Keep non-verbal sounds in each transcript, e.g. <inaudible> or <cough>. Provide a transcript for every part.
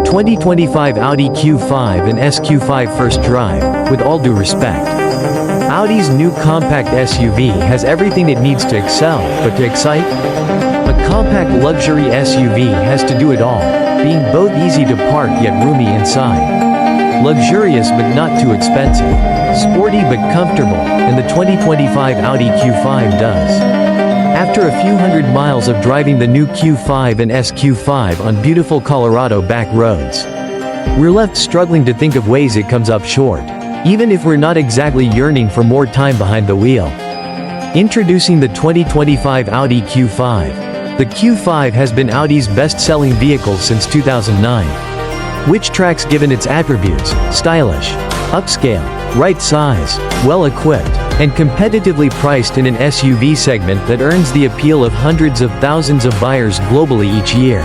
2025 Audi Q5 and SQ5 first drive. With all due respect, Audi's new compact SUV has everything it needs to excel, but to excite? A compact luxury SUV has to do it all, being both easy to park yet roomy inside. Luxurious but not too expensive. Sporty but comfortable, and the 2025 Audi Q5 does. After a few hundred miles of driving the new Q5 and SQ5 on beautiful Colorado back roads, we're left struggling to think of ways it comes up short, even if we're not exactly yearning for more time behind the wheel. Introducing the 2025 Audi Q5. The Q5 has been Audi's best-selling vehicle since 2009, which tracks given its attributes: stylish, upscale, right size, well-equipped, and competitively priced in an SUV segment that earns the appeal of hundreds of thousands of buyers globally each year.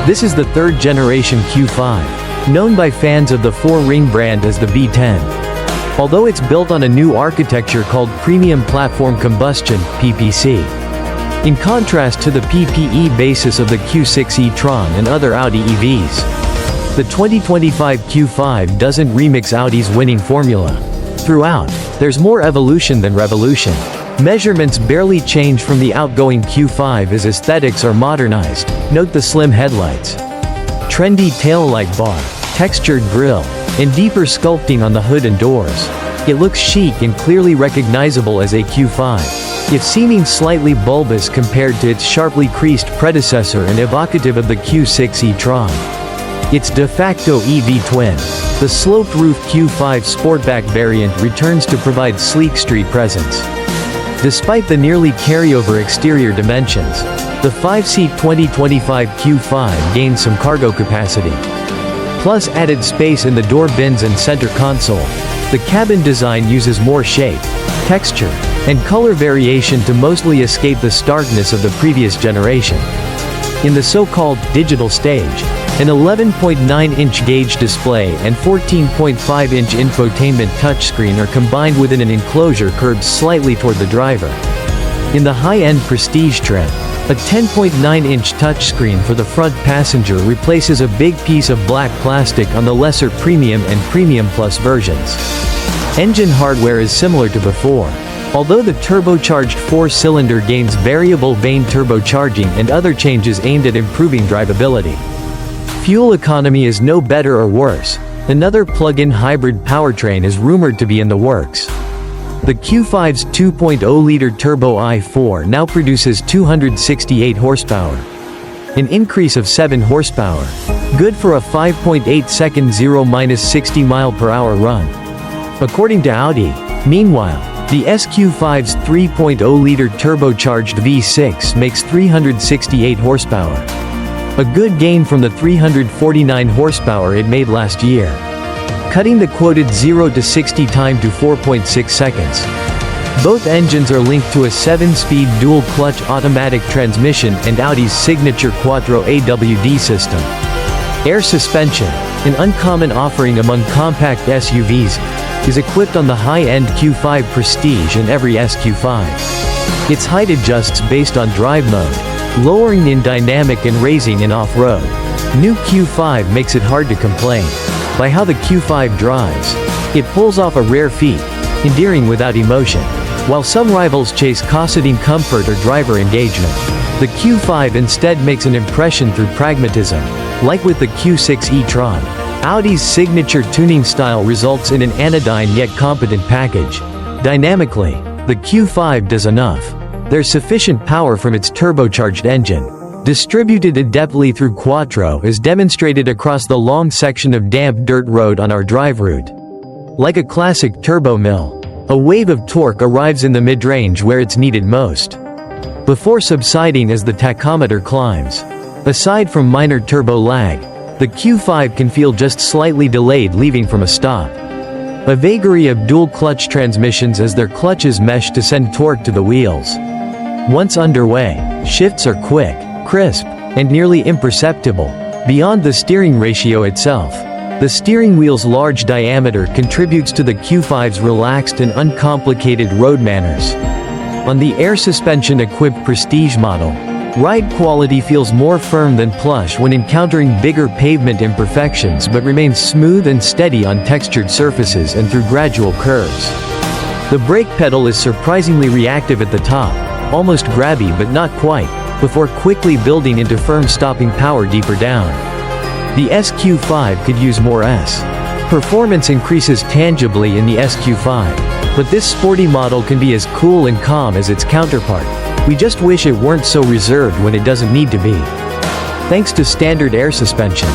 This is the third-generation Q5, known by fans of the four-ring brand as the B10. Although it's built on a new architecture called Premium Platform Combustion. <coughs> In contrast to the PPE basis of the Q6 e-tron and other Audi EVs, the 2025 Q5 doesn't remix Audi's winning formula. Throughout, there's more evolution than revolution. Measurements barely change from the outgoing Q5 as aesthetics are modernized. Note the slim headlights, trendy taillight bar, textured grille, and deeper sculpting on the hood and doors. It looks chic and clearly recognizable as a Q5, if seeming slightly bulbous compared to its sharply creased predecessor and evocative of the Q6 e-tron. Its de facto EV twin, the sloped roof Q5 Sportback variant, returns to provide sleek street presence. Despite the nearly carryover exterior dimensions, the 5-seat 2025 Q5 gains some cargo capacity, plus added space in the door bins and center console. The cabin design uses more shape, texture, and color variation to mostly escape the starkness of the previous generation. In the so-called digital stage, an 11.9-inch gauge display and 14.5-inch infotainment touchscreen are combined within an enclosure curved slightly toward the driver. In the high-end prestige trim, a 10.9-inch touchscreen for the front passenger replaces a big piece of black plastic on the lesser Premium and Premium Plus versions. Engine hardware is similar to before, although the turbocharged four-cylinder gains variable vane turbocharging and other changes aimed at improving drivability. Fuel economy is no better or worse. Another plug-in hybrid powertrain is rumored to be in the works. The Q5's 2.0-liter turbo i4 now produces 268 horsepower, an increase of 7 horsepower, good for a 5.8-second 0–60 mph run. According to Audi, meanwhile, the SQ5's 3.0-liter turbocharged V6 makes 368 horsepower. A good gain from the 349 horsepower it made last year, cutting the quoted 0–60 time to 4.6 seconds. Both engines are linked to a 7-speed dual-clutch automatic transmission and Audi's signature Quattro AWD system. Air suspension, an uncommon offering among compact SUVs, is equipped on the high-end Q5 Prestige and every SQ5. Its height adjusts based on drive mode, lowering in dynamic and raising in off-road. New Q5 makes it hard to complain by how the Q5 drives. It pulls off a rare feat, endearing without emotion. While some rivals chase cosseting comfort or driver engagement, the Q5 instead makes an impression through pragmatism. Like with the Q6 e-tron, Audi's signature tuning style results in an anodyne yet competent package. Dynamically, the Q5 does enough. There's sufficient power from its turbocharged engine, distributed adeptly through Quattro, as demonstrated across the long section of damp dirt road on our drive route. Like a classic turbo mill, a wave of torque arrives in the mid-range where it's needed most, before subsiding as the tachometer climbs. Aside from minor turbo lag, the Q5 can feel just slightly delayed leaving from a stop. A vagary of dual-clutch transmissions as their clutches mesh to send torque to the wheels. Once underway, shifts are quick, crisp, and nearly imperceptible. Beyond the steering ratio itself, the steering wheel's large diameter contributes to the Q5's relaxed and uncomplicated road manners. On the air suspension-equipped Prestige model, Ride quality feels more firm than plush when encountering bigger pavement imperfections but remains smooth and steady on textured surfaces and through gradual curves. The brake pedal is surprisingly reactive at the top, almost grabby but not quite, before quickly building into firm stopping power deeper down. The SQ5 could use more S. Performance increases tangibly in the SQ5, but this sporty model can be as cool and calm as its counterpart. We just wish it weren't so reserved when it doesn't need to be. Thanks to standard air suspension,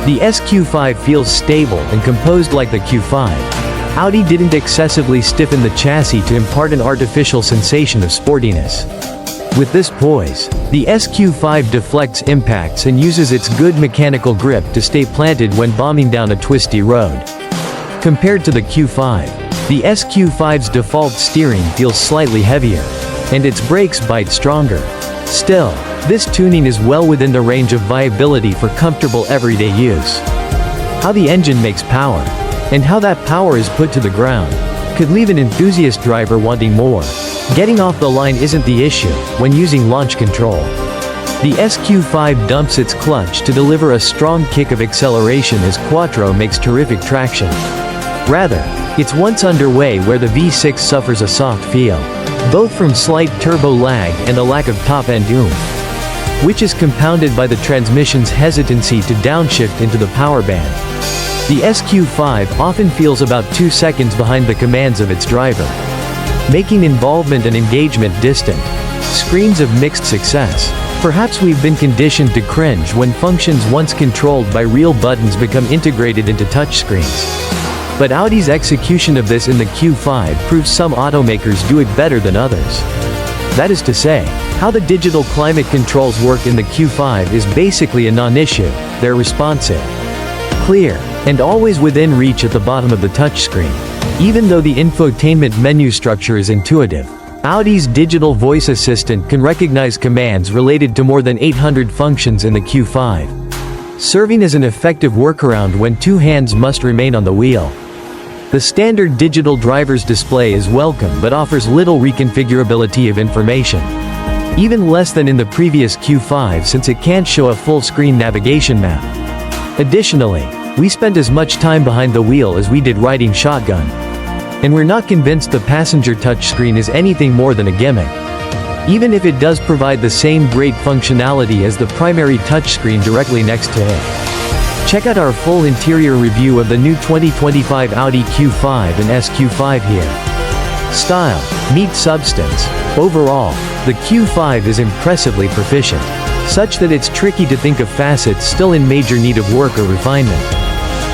the SQ5 feels stable and composed like the Q5. Audi didn't excessively stiffen the chassis to impart an artificial sensation of sportiness. With this poise, the SQ5 deflects impacts and uses its good mechanical grip to stay planted when bombing down a twisty road. Compared to the Q5, the SQ5's default steering feels slightly heavier, and its brakes bite stronger. Still, this tuning is well within the range of viability for comfortable everyday use. How the engine makes power, and how that power is put to the ground, could leave an enthusiast driver wanting more. Getting off the line isn't the issue when using launch control. The SQ5 dumps its clutch to deliver a strong kick of acceleration as Quattro makes terrific traction. Rather, it's once underway where the V6 suffers a soft feel, both from slight turbo lag and a lack of top-end oomph, which is compounded by the transmission's hesitancy to downshift into the power band. The SQ5 often feels about 2 seconds behind the commands of its driver, making involvement and engagement distant. Screens of mixed success. Perhaps we've been conditioned to cringe when functions once controlled by real buttons become integrated into touchscreens. But Audi's execution of this in the Q5 proves some automakers do it better than others. That is to say, how the digital climate controls work in the Q5 is basically a non-issue. They're responsive, clear, and always within reach at the bottom of the touchscreen. Even though the infotainment menu structure is intuitive, Audi's digital voice assistant can recognize commands related to more than 800 functions in the Q5, serving as an effective workaround when two hands must remain on the wheel. The standard digital driver's display is welcome but offers little reconfigurability of information, even less than in the previous Q5 since it can't show a full-screen navigation map. Additionally, we spent as much time behind the wheel as we did riding shotgun, and we're not convinced the passenger touchscreen is anything more than a gimmick, even if it does provide the same great functionality as the primary touchscreen directly next to it. Check out our full interior review of the new 2025 Audi Q5 and SQ5 here. Style meets substance. Overall, the Q5 is impressively proficient, such that it's tricky to think of facets still in major need of work or refinement.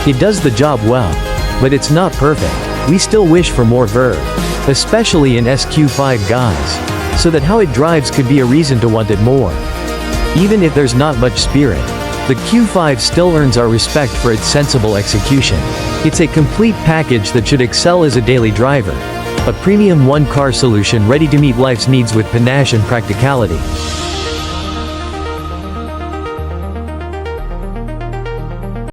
It does the job well, but it's not perfect. We still wish for more verve, especially in SQ5 guise, so that how it drives could be a reason to want it more. Even if there's not much spirit, the Q5 still earns our respect for its sensible execution. It's a complete package that should excel as a daily driver, a premium one-car solution ready to meet life's needs with panache and practicality.